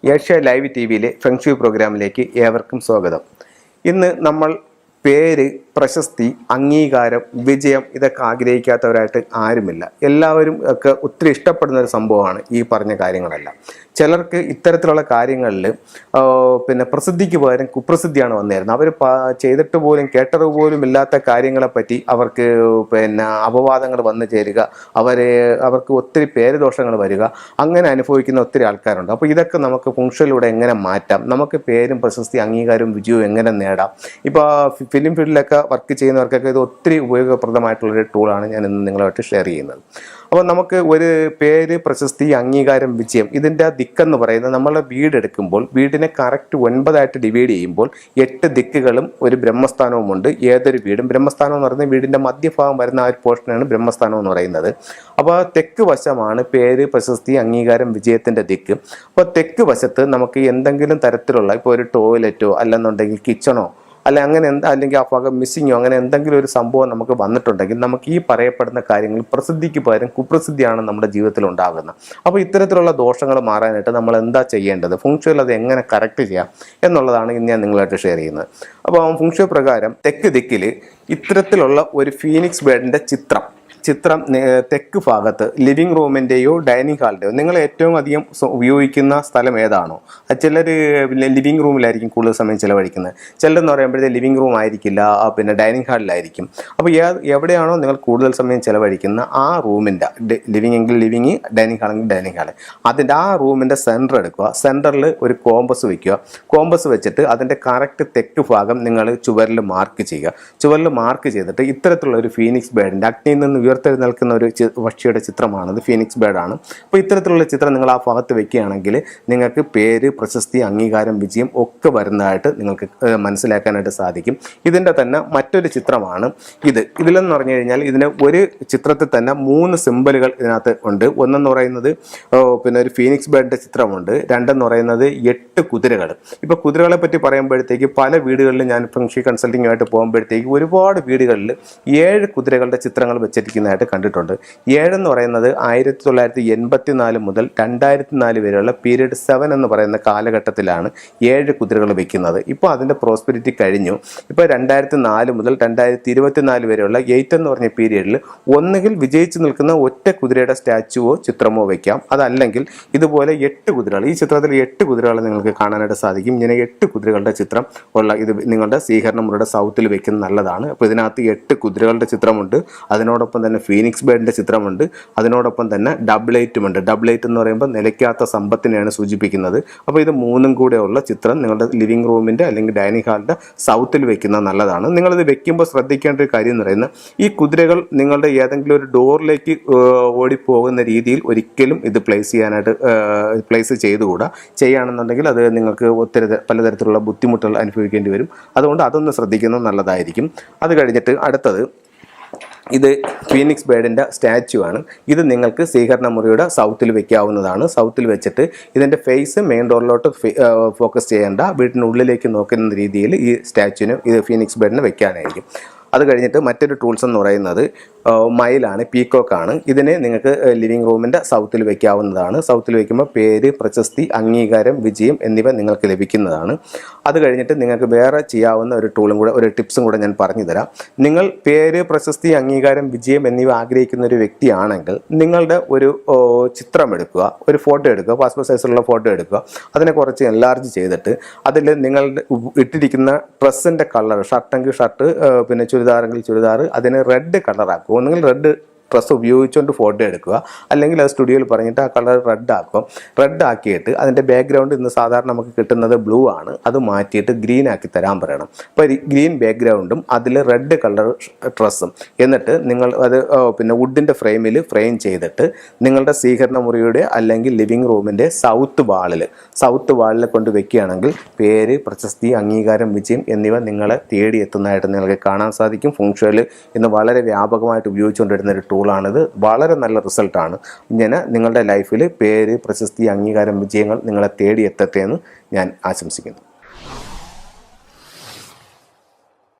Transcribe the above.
Asia live ടിവിയിലെ feng shui പ്രോഗ്രാമിലേക്ക് ഏവർക്കും സ്വാഗതം. ഇന്ന് നമ്മൾ പേര്, പ്രശസ്തി, അംഗീകാരം, വിജയം ഇതൊക്കെ ആഗ്രഹിക്കാത്തവരായിട്ട് ആരുമില്ല. എല്ലാവരും ഒക്കെ ഒത്തിരി ഇഷ്ടപ്പെടുന്ന ഒരു സംഭവമാണ് ഈ പറഞ്ഞ കാര്യങ്ങളെല്ലാം. ചിലർക്ക് ഇത്തരത്തിലുള്ള കാര്യങ്ങളിൽ പ്രസിദ്ധിക്ക് പകരം കുപ്രസിദ്ധിയാണ് വന്നിരുന്നത്. അവർ ചെയ്തിട്ട് പോലും കേട്ടറിവ് പോലും ഇല്ലാത്ത കാര്യങ്ങളെപ്പറ്റി അവർക്ക് അപവാദങ്ങൾ വന്നു ചേരുക, അവർക്ക് ഒത്തിരി പേരുദോഷങ്ങൾ വരിക, അങ്ങനെ അനുഭവിക്കുന്ന ഒത്തിരി ആൾക്കാരുണ്ട്. അപ്പോൾ ഇതൊക്കെ നമുക്ക് ഫംഗ്ഷനിലൂടെ എങ്ങനെ മാറ്റാം, നമുക്ക് പേരും പ്രശസ്തി, അംഗീകാരവും വിജയവും എങ്ങനെ നേടാം. ഇപ്പോൾ ഫിലിം ഫീൽഡിലൊക്കെ വർക്ക് ചെയ്യുന്നവർക്കൊക്കെ ഇത് ഒത്തിരി ഉപയോഗപ്രദമായിട്ടുള്ളൊരു ടൂളാണ് ഞാൻ ഇന്ന് നിങ്ങളുമായിട്ട് ഷെയർ ചെയ്യുന്നത്. അപ്പോൾ നമുക്ക് ഒരു പേര്, പ്രശസ്തി, അംഗീകാരം, വിജയം ഇതിൻ്റെ ദിക്കെന്ന് പറയുന്നത് നമ്മളുടെ വീടെടുക്കുമ്പോൾ വീടിനെ കറക്റ്റ് 9 ഡിവൈഡ് ചെയ്യുമ്പോൾ 8 ദിക്കുകളും ഒരു ബ്രഹ്മസ്ഥാനവുമുണ്ട്. ഏതൊരു വീടും ബ്രഹ്മസ്ഥാനം എന്ന് പറയുന്നത് വീടിൻ്റെ മധ്യഭാഗം വരുന്ന ആ ഒരു പോർഷനാണ് ബ്രഹ്മസ്ഥാനം എന്ന് പറയുന്നത്. അപ്പോൾ തെക്ക് വശമാണ് പേര്, പ്രശസ്തി, അംഗീകാരം, വിജയത്തിൻ്റെ ദിക്ക്. അപ്പോൾ തെക്ക് വശത്ത് നമുക്ക് എന്തെങ്കിലും തരത്തിലുള്ള ഇപ്പോൾ ഒരു ടോയ്ലറ്റോ അല്ലെന്നുണ്ടെങ്കിൽ കിച്ചണോ അല്ലെങ്കിൽ ആ ഭാഗം മിസ്സിങ്ങോ അങ്ങനെ എന്തെങ്കിലും ഒരു സംഭവം നമുക്ക് വന്നിട്ടുണ്ടെങ്കിൽ നമുക്ക് ഈ പറയപ്പെടുന്ന കാര്യങ്ങൾ പ്രസിദ്ധിക്ക് പകരം കുപ്രസിദ്ധിയാണ് നമ്മുടെ ജീവിതത്തിൽ ഉണ്ടാകുന്നത്. അപ്പോൾ ഇത്തരത്തിലുള്ള ദോഷങ്ങൾ മാറാനായിട്ട് നമ്മൾ എന്താ ചെയ്യേണ്ടത്, ഫംഗ്ഷനിൽ അത് എങ്ങനെ കറക്റ്റ് ചെയ്യാം എന്നുള്ളതാണ് ഇന്ന് ഞാൻ നിങ്ങളായിട്ട് ഷെയർ ചെയ്യുന്നത്. അപ്പോൾ ഫംഗ്ഷൻ പ്രകാരം തെക്ക് ദിക്കിൽ ഇത്തരത്തിലുള്ള ഒരു ഫീനിക്സ് ബേർഡിൻ്റെ ചിത്രം തെക്ക് ഭാഗത്ത് ലിവിങ് റൂമിൻ്റെയോ ഡൈനിങ് ഹാളിൻ്റെയോ നിങ്ങൾ ഏറ്റവും അധികം ഉപയോഗിക്കുന്ന സ്ഥലം ഏതാണോ, ചിലർ ലിവിങ് റൂമിലായിരിക്കും കൂടുതൽ സമയം ചിലവഴിക്കുന്നത്. ചിലരെന്ന് പറയുമ്പോഴത്തേക്ക് ലിവിങ് റൂം ആയിരിക്കില്ല, ഡൈനിങ് ഹാളിലായിരിക്കും. അപ്പോൾ എവിടെയാണോ നിങ്ങൾ കൂടുതൽ സമയം ചിലവഴിക്കുന്ന ആ റൂമിൻ്റെ ലിവിങ് എങ്കിൽ ലിവിങ്, ഡൈനിങ് ഹാളെങ്കിൽ ഡൈനിങ് ഹാൾ, അതിൻ്റെ ആ റൂമിൻ്റെ സെൻറ്റർ എടുക്കുക. സെൻറ്ററിൽ ഒരു കോമ്പസ് വയ്ക്കുക. കോമ്പസ് വെച്ചിട്ട് അതിൻ്റെ കറക്റ്റ് തെക്ക് ഭാഗം നിങ്ങൾ ചുവരിൽ മാർക്ക് ചെയ്യുക. ചുവരിൽ മാർക്ക് ചെയ്തിട്ട് ഇത്തരത്തിലുള്ള ഒരു ഫീനിക്സ് ബേർഡിൻ്റെ അഗ്നിയിൽ നിന്ന് ഉയർത്തെഴുന്നേൽക്കുന്ന ഒരു പക്ഷിയുടെ ചിത്രമാണത്, ഫീനിക്സ് ബേർഡാണ്. അപ്പോൾ ഇത്തരത്തിലുള്ള ചിത്രം നിങ്ങൾ ആ ഭാഗത്ത് വെക്കുകയാണെങ്കിൽ നിങ്ങൾക്ക് പേര്, പ്രശസ്തി, അംഗീകാരം, വിജയം ഒക്കെ വരുന്നതായിട്ട് നിങ്ങൾക്ക് മനസ്സിലാക്കാനായിട്ട് സാധിക്കും. ഇതിൻ്റെ തന്നെ മറ്റൊരു ചിത്രമാണ് ഇതിലെന്ന് പറഞ്ഞു കഴിഞ്ഞാൽ ഇതിന് ഒരു ചിത്രത്തിൽ തന്നെ 3 സിമ്പലുകൾ ഇതിനകത്ത് ഉണ്ട്. ഒന്നെന്ന് പറയുന്നത് ഒരു ഫീനിക്സ് ബേർഡിൻ്റെ ചിത്രമുണ്ട്. രണ്ടെന്ന് പറയുന്നത് 8 കുതിരകൾ. ഇപ്പോൾ കുതിരകളെ പറ്റി പറയുമ്പോഴത്തേക്ക് പല വീടുകളിലും ഞാൻ ഫംഗ്ഷൻ കൺസൾട്ടിങ്ങുമായിട്ട് പോകുമ്പോഴത്തേക്ക് ഒരുപാട് വീടുകളിൽ 7 കുതിരകളുടെ ചിത്രങ്ങൾ വെച്ചിരിക്കുന്നതായിട്ട് കണ്ടിട്ടുണ്ട്. 7 എന്ന് പറയുന്നത് 1984 മുതൽ 2004 വരെയുള്ള പീരീഡ് 7 എന്ന് പറയുന്ന കാലഘട്ടത്തിലാണ് 7 കുതിരകൾ വെക്കുന്നത്. ഇപ്പോൾ അതിൻ്റെ പ്രോസ്പെരിറ്റി കഴിഞ്ഞു. ഇപ്പോൾ 2004 മുതൽ 2024 വരെയുള്ള 8 എന്ന് പറഞ്ഞ പീരീഡിൽ ഒന്നുകിൽ വിജയിച്ച് നിൽക്കുന്ന ഒറ്റ കുതിരയുടെ സ്റ്റാച്ചുവോ ചിത്രമോ വയ്ക്കാം. അതല്ലെങ്കിൽ ഇതുപോലെ 8 കുതിരകൾ, ഈ ചിത്രത്തിൽ 8 കുതിരകൾ നിങ്ങൾക്ക് കാണാനായിട്ട് സാധിക്കും. ഇങ്ങനെ 8 കുതിരകളുടെ ചിത്രം ഉള്ള ഇത് നിങ്ങളുടെ സ്വീകരണ മുറിയുടെ സൗത്തിൽ വെക്കുന്നത് നല്ലതാണ്. അപ്പോൾ ഇതിനകത്ത് 8 കുതിരകളുടെ ചിത്രമുണ്ട്. അതിനോടൊപ്പം തന്നെ ഫീനിക്സ് ബേർഡിൻ്റെ ചിത്രമുണ്ട്. അതിനോടൊപ്പം തന്നെ ഡബിൾ എയ്റ്റുമുണ്ട്. ഡബിൾ എയ്റ്റ് എന്ന് പറയുമ്പോൾ നിലയ്ക്കാത്ത സമ്പത്തിനെയാണ് സൂചിപ്പിക്കുന്നത്. അപ്പോൾ ഇത് 3 കൂടെ ഉള്ള ചിത്രം നിങ്ങളുടെ ലിവിങ് റൂമിൻ്റെ അല്ലെങ്കിൽ ഡൈനിങ് ഹാളിൻ്റെ സൗത്തിൽ വെക്കുന്നത് നല്ലതാണ്. നിങ്ങളിത് വെക്കുമ്പോൾ ശ്രദ്ധിക്കേണ്ട ഒരു കാര്യം എന്ന് പറയുന്നത് ഈ കുതിരകൾ നിങ്ങളുടെ ഏതെങ്കിലും ഒരു ഡോറിലേക്ക് ഓടിപ്പോകുന്ന രീതിയിൽ ഒരിക്കലും ഇത് പ്ലേസ് ചെയ്തുകൂടാ. ചെയ്യുകയാണെന്നുണ്ടെങ്കിൽ അത് നിങ്ങൾക്ക് പലതരത്തിലുള്ള ബുദ്ധിമുട്ടുകൾ അനുഭവിക്കേണ്ടി വരും. അതുകൊണ്ട് അതൊന്ന് ശ്രദ്ധിക്കുന്നത് നല്ലതായിരിക്കും. അത് കഴിഞ്ഞിട്ട് അടുത്തത് ഇത് ഫീനിക്സ് ബേർഡിൻ്റെ സ്റ്റാച്ചു ആണ്. ഇത് നിങ്ങൾക്ക് സ്വീകരണ മുറിയുടെ സൗത്തിൽ വെക്കാവുന്നതാണ്. സൗത്തിൽ വെച്ചിട്ട് ഇതിൻ്റെ ഫേസ് മെയിൻ ഡോറിലോട്ട് ഫോക്കസ് ചെയ്യേണ്ട, വീട്ടിനുള്ളിലേക്ക് നോക്കുന്ന രീതിയിൽ ഈ സ്റ്റാച്ചുവിന് ഫീനിക്സ് ബേർഡിന് വെക്കാനായിരിക്കും. അത് കഴിഞ്ഞിട്ട് മറ്റൊരു ടൂൾസ് എന്ന് പറയുന്നത് മയിലാണ്, പീക്കോക്കാണ്. ഇതിനെ നിങ്ങൾക്ക് ലിവിങ് റൂമിൻ്റെ സൗത്തിൽ വെക്കാവുന്നതാണ്. സൗത്തിൽ വെക്കുമ്പോൾ പേര്, പ്രശസ്തി, അംഗീകാരം, വിജയം എന്നിവ നിങ്ങൾക്ക് ലഭിക്കുന്നതാണ്. അത് കഴിഞ്ഞിട്ട് നിങ്ങൾക്ക് വേറെ ചെയ്യാവുന്ന ഒരു ടൂളും കൂടെ, ഒരു ടിപ്സും കൂടെ ഞാൻ പറഞ്ഞു തരാം. നിങ്ങൾ പേര്, പ്രശസ്തി, അംഗീകാരം, വിജയം എന്നിവ ആഗ്രഹിക്കുന്ന ഒരു വ്യക്തിയാണെങ്കിൽ നിങ്ങളുടെ ഒരു ചിത്രം എടുക്കുക, ഒരു ഫോട്ടോ എടുക്കുക, പാസ്പോർട്ട് സൈസിലുള്ള ഫോട്ടോ എടുക്കുക. അതിനെ കുറച്ച് എൻലാർജ് ചെയ്തിട്ട് അതിൽ നിങ്ങളുടെ ഇട്ടിരിക്കുന്ന ഡ്രസ്സിൻ്റെ കളർ, ഷർട്ടെങ്കിൽ ഷർട്ട്, ചുരിദാറെങ്കിൽ ചുരിദാർ, അതിനെ റെഡ് കളറാക്കുക. ഒന്നുകിൽ റെഡ് ഡ്രസ്സ് ഉപയോഗിച്ചുകൊണ്ട് ഫോട്ടോ എടുക്കുക, അല്ലെങ്കിൽ അത് സ്റ്റുഡിയോയിൽ പറഞ്ഞിട്ട് ആ കളർ റെഡ് ആക്കുക. റെഡ് ആക്കിയിട്ട് അതിൻ്റെ ബാക്ക്ഗ്രൗണ്ട് ഇന്ന് സാധാരണ നമുക്ക് കിട്ടുന്നത് ബ്ലൂ ആണ്, അത് മാറ്റിയിട്ട് ഗ്രീൻ ആക്കി തരാൻ പറയണം. അപ്പോൾ ഗ്രീൻ ബാക്ക്ഗ്രൗണ്ടും അതിൽ റെഡ് കളർ ഡ്രസ്സും, എന്നിട്ട് നിങ്ങൾ അത് വുഡിൻ്റെ ഫ്രെയിമിൽ ഫ്രെയിം ചെയ്തിട്ട് നിങ്ങളുടെ സ്വീകരണ മുറിയുടെ അല്ലെങ്കിൽ ലിവിങ് റൂമിൻ്റെ സൗത്ത് വാളിൽ കൊണ്ട് വെക്കുകയാണെങ്കിൽ പേര്, പ്രശസ്തി, അംഗീകാരം, വിജയം എന്നിവ നിങ്ങളെ തേടിയെത്തുന്നതായിട്ട് നിങ്ങൾക്ക് കാണാൻ സാധിക്കും. ഫംഗ്ഷനിൽ ഇന്ന് വളരെ വ്യാപകമായിട്ട് ഉപയോഗിച്ചുകൊണ്ടിരുന്ന ഒരു ടൂളാണിത്. വളരെ നല്ല റിസൾട്ടാണ്. ഇങ്ങനെ നിങ്ങളുടെ ലൈഫിൽ പേര്, പ്രശസ്തി, അംഗീകാരം, വിജയങ്ങൾ നിങ്ങളെ തേടിയെത്തട്ടെ എന്ന് ഞാൻ ആശംസിക്കുന്നു.